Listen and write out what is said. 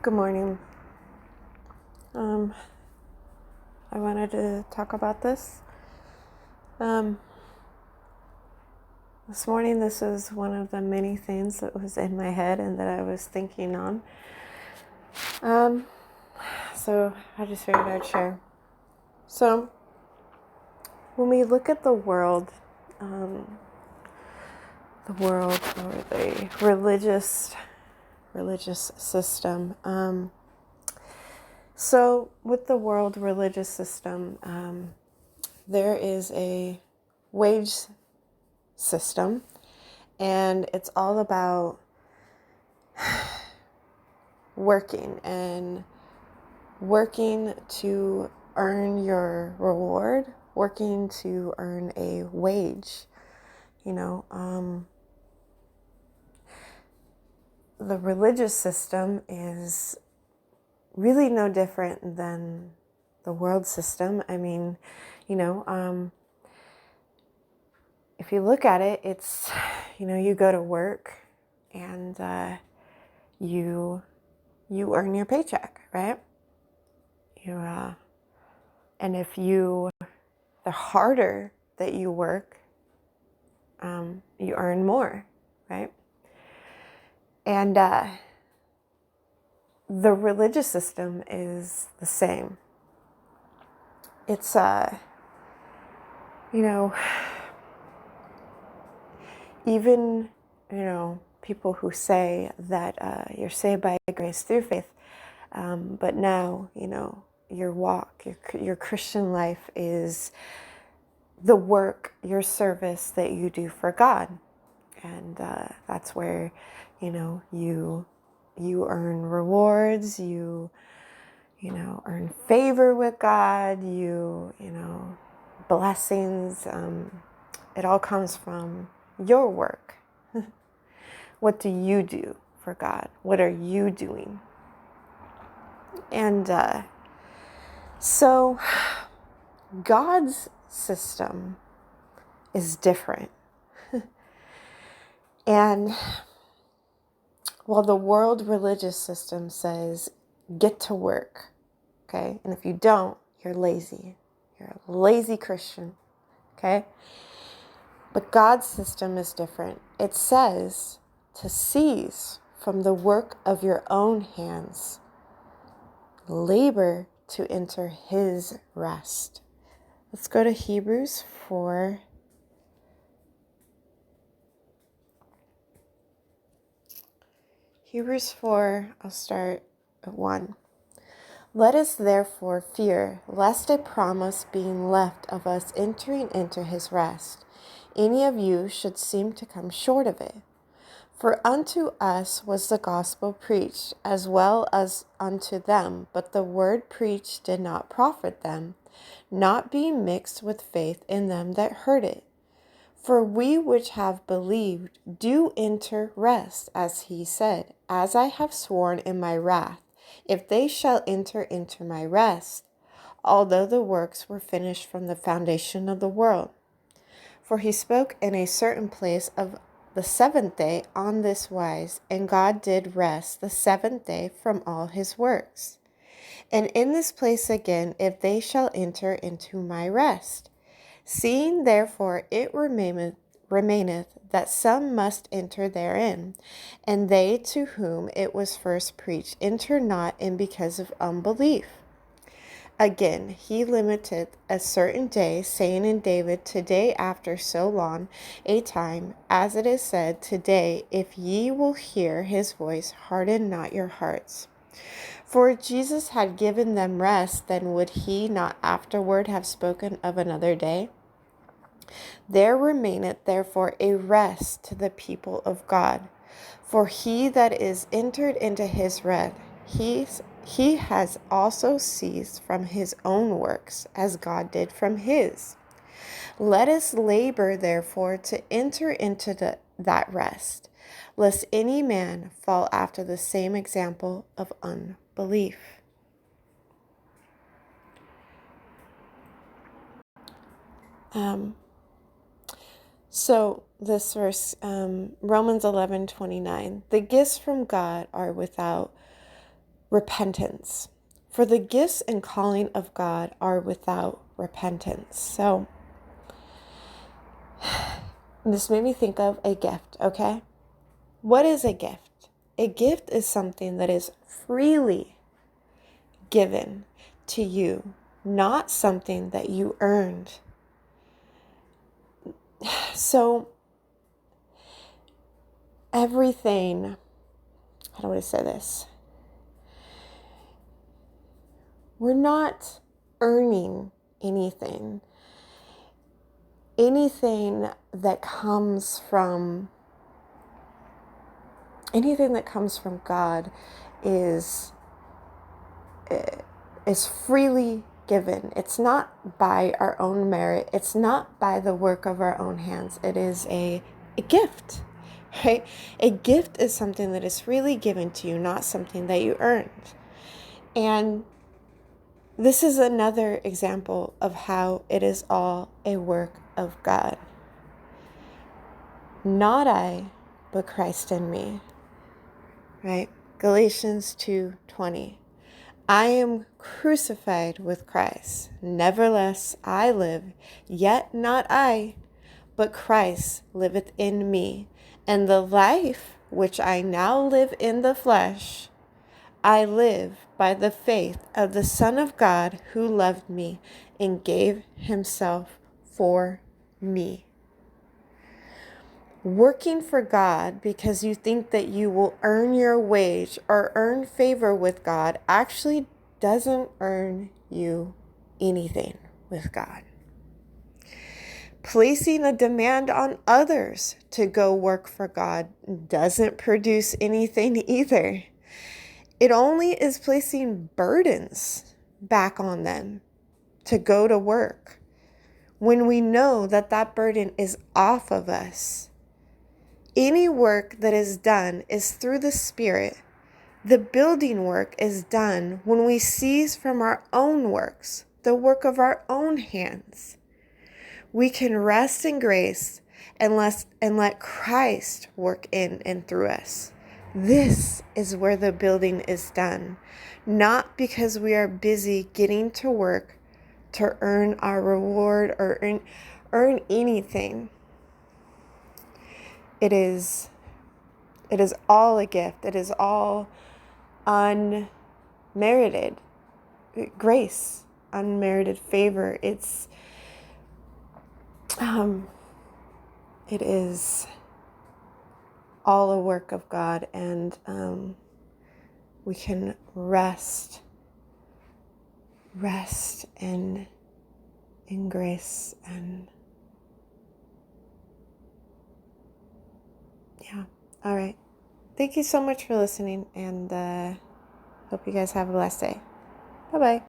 Good morning. I wanted to talk about this. This morning, this was one of the many things that was in my head and that I was thinking on. So I just figured I'd share. So when we look at the world or the religious system. So with the world religious system, there is a wage system, and it's all about working to earn your reward, working to earn a wage. The religious system is really no different than the world system. I mean, if you look at it, it's, you go to work and you earn your paycheck, right? And the harder that you work, you earn more, right? And the religious system is the same. It's, even, people who say that you're saved by grace through faith, but now, your walk, your Christian life is the work, your service that you do for God. And that's where, you earn rewards, you earn favor with God, blessings. It all comes from your work. What do you do for God? What are you doing? And so God's system is different. And while the world religious system says, get to work, okay? And if you don't, you're lazy. You're a lazy Christian, okay? But God's system is different. It says to cease from the work of your own hands, labor to enter his rest. Let's go to Hebrews 4. Hebrews 4, I'll start at 1. Let us therefore fear, lest a promise being left of us entering into his rest, any of you should seem to come short of it. For unto us was the gospel preached, as well as unto them, but the word preached did not profit them, not being mixed with faith in them that heard it. For we which have believed do enter rest, as he said, as I have sworn in my wrath, if they shall enter into my rest, although the works were finished from the foundation of the world. For he spoke in a certain place of the seventh day on this wise, and God did rest the seventh day from all his works. And in this place again, if they shall enter into my rest. Seeing therefore it remaineth that some must enter therein, and they to whom it was first preached enter not in because of unbelief. Again, he limiteth a certain day, saying in David, today after so long a time, as it is said, today, if ye will hear his voice, harden not your hearts. For if Jesus had given them rest, then would he not afterward have spoken of another day? There remaineth therefore a rest to the people of God. For he that is entered into his rest, he has also ceased from his own works, as God did from his. Let us labor therefore to enter into that rest, lest any man fall after the same example of unbelief. So this verse, Romans 11:29, the gifts from God are without repentance. For the gifts and calling of God are without repentance. So this made me think of a gift, okay? What is a gift? A gift is something that is freely given to you, not something that you earned. So everything, how do I say this? We're not earning anything. Anything that comes from God is freely given. It's not by our own merit. It's not by the work of our own hands. It is a gift, right? A gift is something that is freely given to you, not something that you earned. And this is another example of how it is all a work of God. Not I, but Christ in me, right? Galatians 2:20. I am crucified with Christ. Nevertheless, I live, yet not I, but Christ liveth in me. And the life which I now live in the flesh, I live by the faith of the Son of God who loved me and gave himself for me. Working for God because you think that you will earn your wage or earn favor with God actually doesn't earn you anything with God. Placing a demand on others to go work for God doesn't produce anything either. It only is placing burdens back on them to go to work when we know that that burden is off of us. Any work that is done is through the Spirit. The building work is done when we cease from our own works, the work of our own hands. We can rest in grace and let Christ work in and through us. This is where the building is done, not because we are busy getting to work to earn our reward or earn anything. It is all a gift. It is all unmerited grace, unmerited favor. It is all a work of God, and we can rest in grace, and yeah. All right. Thank you so much for listening, and hope you guys have a blessed day. Bye-bye.